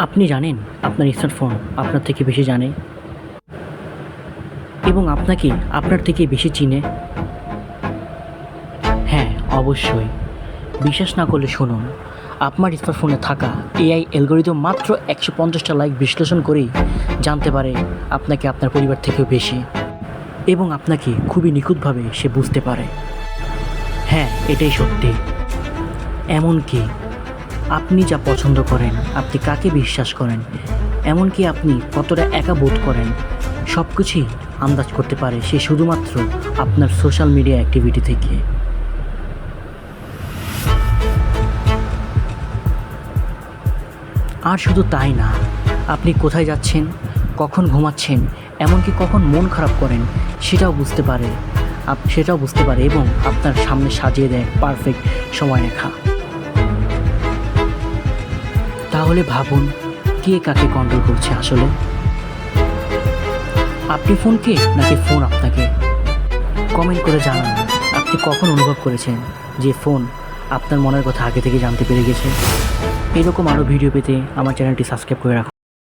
আপনি জানেন আপনার স্মার্টফোন আপনার থেকে বেশি জানে এবং আপনাকে আপনার থেকে বেশি চিনে। হ্যাঁ, অবশ্যই। বিশ্বাস না করলে শুনুন, আপনার স্মার্টফোনে থাকা এআই অ্যালগরিদম মাত্র 150টা লাইক বিশ্লেষণ করেই জানতে পারে আপনাকে আপনার পরিবার থেকেও বেশি, এবং আপনাকে খুবই নিখুঁতভাবে সে বুঝতে পারে। হ্যাঁ, এটাই সত্যি। এমনকি আপনি যা পছন্দ করেন, আপনি কাকে বিশ্বাস করেন, এমনকি আপনি কতটা একা বোধ করেন, সব কিছুই আন্দাজ করতে পারে সে শুধুমাত্র আপনার সোশ্যাল মিডিয়া অ্যাক্টিভিটি থেকে। আর শুধু তাই না, আপনি কোথায় যাচ্ছেন, কখন ঘুমাচ্ছেন, এমনকি কখন মন খারাপ করেন সেটাও বুঝতে পারে। সেটাও বুঝতে পারে এবং আপনার সামনে সাজিয়ে দেয় পারফেক্ট সময়রেখা। তাহলে ভাবুন, কে কাকে কন্ট্রোল করছে আসলে? আপনি ফোনকে নাকি ফোন আপনাকে? কমেন্ট করে জানান আপনি কখন অনুভব করেছেন যে ফোন আপনার মনের কথা আগে থেকে জানতে পেরে গেছে। এরকম আরও ভিডিও পেতে আমার চ্যানেলটি সাবস্ক্রাইব করে রাখুন।